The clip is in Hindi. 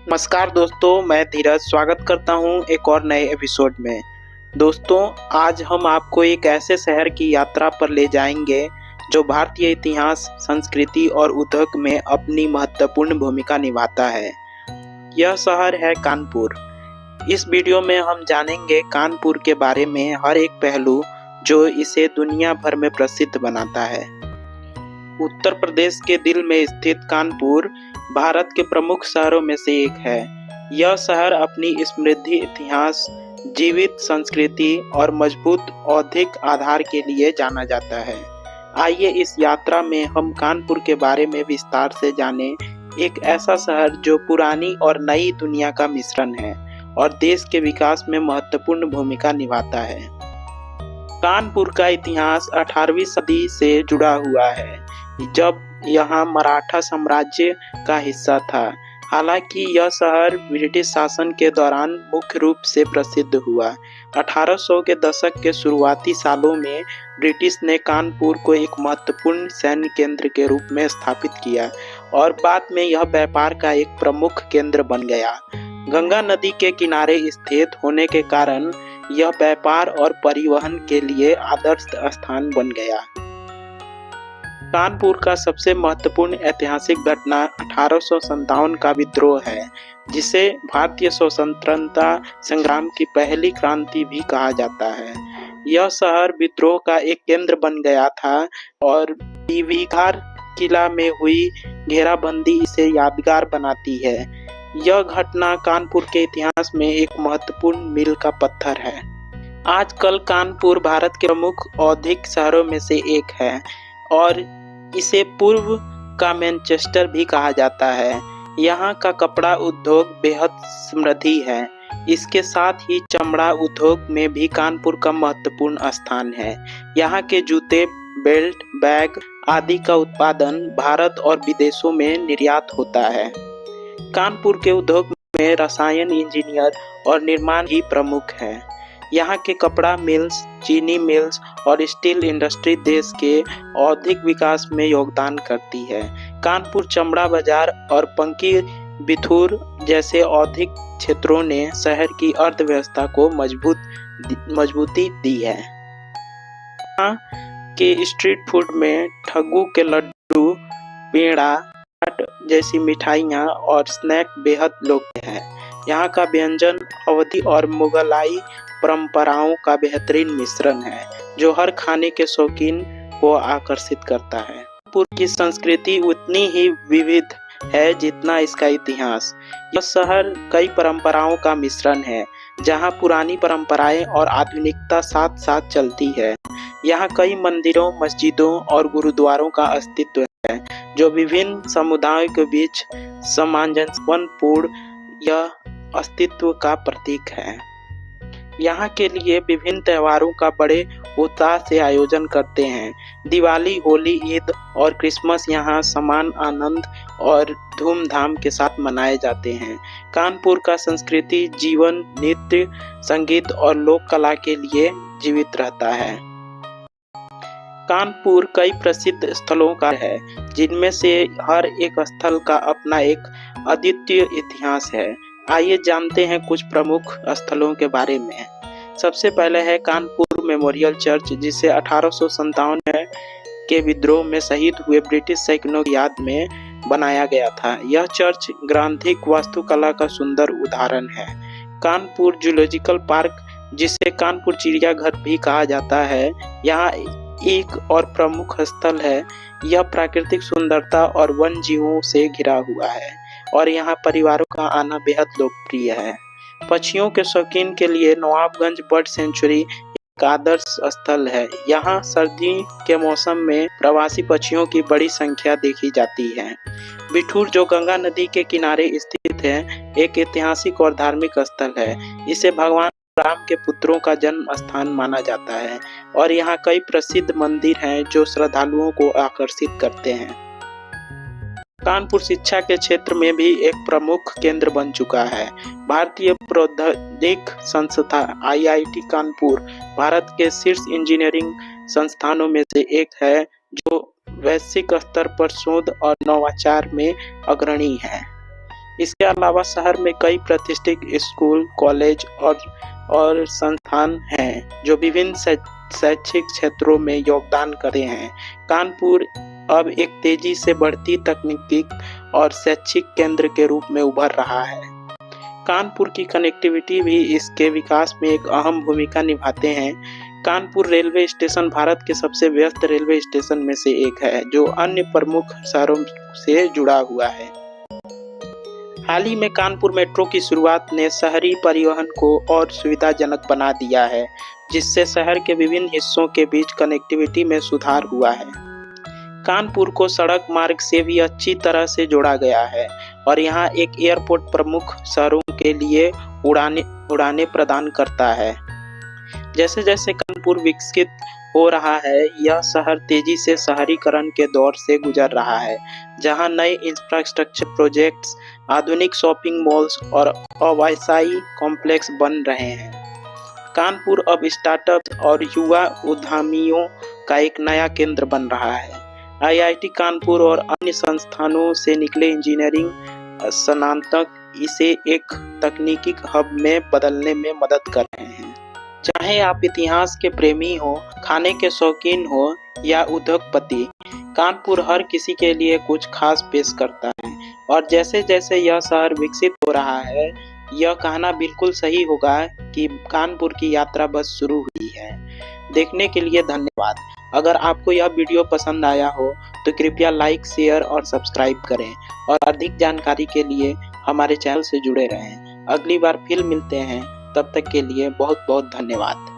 नमस्कार दोस्तों, मैं धीरज स्वागत करता हूं एक और नए एपिसोड में। दोस्तों, आज हम आपको एक ऐसे शहर की यात्रा पर ले जाएंगे जो भारतीय इतिहास, संस्कृति और उद्योग में अपनी महत्वपूर्ण भूमिका निभाता है। यह शहर है कानपुर। इस वीडियो में हम जानेंगे कानपुर के बारे में हर एक पहलू जो इसे दुनिया भर में प्रसिद्ध बनाता है। उत्तर प्रदेश के दिल में स्थित कानपुर भारत के प्रमुख शहरों में से एक है। यह शहर अपनी समृद्ध इतिहास, जीवित संस्कृति और मजबूत औद्योगिक आधार के लिए जाना जाता है। आइए इस यात्रा में हम कानपुर के बारे में विस्तार से जानें, एक ऐसा शहर जो पुरानी और नई दुनिया का मिश्रण है और देश के विकास में महत्वपूर्ण भूमिका निभाता है। कानपुर का इतिहास 18वीं सदी से जुड़ा हुआ है, जब यहाँ मराठा साम्राज्य का हिस्सा था। हालांकि यह शहर ब्रिटिश शासन के दौरान मुख्य रूप से प्रसिद्ध हुआ। 1800 के दशक के शुरुआती सालों में ब्रिटिश ने कानपुर को एक महत्वपूर्ण सैन्य केंद्र के रूप में स्थापित किया और बाद में यह व्यापार का एक प्रमुख केंद्र बन गया। गंगा नदी के किनारे स्थित होने के कारण यह व्यापार और परिवहन के लिए आदर्श स्थान बन गया। कानपुर का सबसे महत्वपूर्ण ऐतिहासिक घटना 1857 का विद्रोह है, जिसे भारतीय स्वतंत्रता संग्राम की पहली क्रांति भी कहा जाता है। यह शहर विद्रोह का एक केंद्र बन गया था और बीबीघाट किला में हुई घेराबंदी इसे यादगार बनाती है। यह घटना कानपुर के इतिहास में एक महत्वपूर्ण मील का पत्थर है। आजकल कानपुर भारत के प्रमुख औद्योगिक शहरों में से एक है और इसे पूर्व का मैनचेस्टर भी कहा जाता है। यहाँ का कपड़ा उद्योग बेहद समृद्ध है। इसके साथ ही चमड़ा उद्योग में भी कानपुर का महत्वपूर्ण स्थान है। यहाँ के जूते, बेल्ट, बैग आदि का उत्पादन भारत और विदेशों में निर्यात होता है। कानपुर के उद्योग में रसायन इंजीनियर और निर्माण ही प्रमुख है। यहाँ के कपड़ा मिल्स, चीनी मिल्स और स्टील इंडस्ट्री देश के औद्योगिक विकास में योगदान करती है। कानपुर चमड़ा बाजार और पंकी बिथुर जैसे औद्योगिक क्षेत्रों ने शहर की अर्थव्यवस्था को मजबूती दी है। यहाँ के स्ट्रीट फूड में ठग्गू के लड्डू, पेड़ा, चाट जैसी मिठाइयाँ और स्नैक बेहद लोकप्रिय है। यहाँ का व्यंजन अवधी और मुगलाई परंपराओं का बेहतरीन मिश्रण है, जो हर खाने के शौकीन को आकर्षित करता है। कानपुर की संस्कृति उतनी ही विविध है जितना इसका इतिहास। यह शहर कई परंपराओं का मिश्रण है, जहां पुरानी परंपराएं और आधुनिकता साथ साथ चलती है। यहाँ कई मंदिरों, मस्जिदों और गुरुद्वारों का अस्तित्व है, जो विभिन्न समुदायों के बीच सामंजस्यपूर्ण यह अस्तित्व का प्रतीक है। यहाँ के लिए विभिन्न त्योहारों का बड़े उत्साह से आयोजन करते हैं। दिवाली, होली, ईद और क्रिसमस यहाँ समान आनंद और धूमधाम के साथ मनाए जाते हैं। कानपुर का संस्कृति जीवन, नृत्य, संगीत और लोक कला के लिए जीवित रहता है। कानपुर कई प्रसिद्ध स्थलों का है, जिनमें से हर एक स्थल का अपना एक अद्वितीय इतिहास है। आइए जानते हैं कुछ प्रमुख स्थलों के बारे में। सबसे पहले है कानपुर मेमोरियल चर्च, जिसे 1857 के विद्रोह में शहीद हुए ब्रिटिश सैनिकों की याद में बनाया गया था। यह चर्च ग्रांथिक वास्तुकला का सुंदर उदाहरण है। कानपुर जूलॉजिकल पार्क, जिसे कानपुर चिड़ियाघर भी कहा जाता है, यहाँ एक और प्रमुख स्थल है। यह प्राकृतिक सुंदरता और वन जीवों से घिरा हुआ है और यहाँ परिवारों का आना बेहद लोकप्रिय है। पक्षियों के शौकीन के लिए नवाबगंज बर्ड सेंचुरी एक आदर्श स्थल है। यहाँ सर्दी के मौसम में प्रवासी पक्षियों की बड़ी संख्या देखी जाती है। बिठूर, जो गंगा नदी के किनारे स्थित है, एक ऐतिहासिक और धार्मिक स्थल है। इसे भगवान राम के पुत्रों का जन्म स्थान माना जाता है और यहाँ कई प्रसिद्ध मंदिर हैं जो श्रद्धालुओं को आकर्षित करते हैं। कानपुर शिक्षा के क्षेत्र में भी एक प्रमुख केंद्र बन चुका है। भारतीय प्रौद्योगिक संस्था IIT कानपुर भारत के शीर्ष इंजीनियरिंग संस्थानों में से एक है, जो वैश्विक स्तर पर शोध और नवाचार में अग्रणी है। इसके अलावा शहर में कई प्रतिष्ठित स्कूल, कॉलेज और संस्थान हैं जो विभिन्न शैक्षिक क्षेत्रों में योगदान करते हैं। कानपुर अब एक तेजी से बढ़ती तकनीकी और शैक्षिक केंद्र के रूप में उभर रहा है। कानपुर की कनेक्टिविटी भी इसके विकास में एक अहम भूमिका निभाते हैं। कानपुर रेलवे स्टेशन भारत के सबसे व्यस्त रेलवे स्टेशन में से एक है, जो अन्य प्रमुख शहरों से जुड़ा हुआ है। हाल ही में कानपुर मेट्रो की शुरुआत ने शहरी परिवहन को और सुविधाजनक बना दिया है, जिससे शहर के विभिन्न हिस्सों के बीच कनेक्टिविटी में सुधार हुआ है। कानपुर को सड़क मार्ग से भी अच्छी तरह से जोड़ा गया है और यहाँ एक एयरपोर्ट प्रमुख शहरों के लिए उड़ाने प्रदान करता है। जैसे जैसे कानपुर विकसित हो रहा है, यह शहर तेजी से शहरीकरण के दौर से गुजर रहा है, जहां नए इंफ्रास्ट्रक्चर प्रोजेक्ट्स, आधुनिक शॉपिंग मॉल्स और आवासीय कॉम्प्लेक्स बन रहे हैं। कानपुर अब स्टार्टअप और युवा उद्यमियों का एक नया केंद्र बन रहा है। IIT कानपुर और अन्य संस्थानों से निकले इंजीनियरिंग स्नातक इसे एक तकनीकी हब में बदलने में मदद कर रहे हैं। चाहे आप इतिहास के प्रेमी हो, खाने के शौकीन हो या उद्योगपति, कानपुर हर किसी के लिए कुछ खास पेश करता है। और जैसे जैसे यह शहर विकसित हो रहा है, यह कहना बिल्कुल सही होगा कि कानपुर की यात्रा बस शुरू हुई है। देखने के लिए धन्यवाद। अगर आपको यह वीडियो पसंद आया हो तो कृपया लाइक, शेयर और सब्सक्राइब करें और अधिक जानकारी के लिए हमारे चैनल से जुड़े रहें। अगली बार फिर मिलते हैं, तब तक के लिए बहुत बहुत धन्यवाद।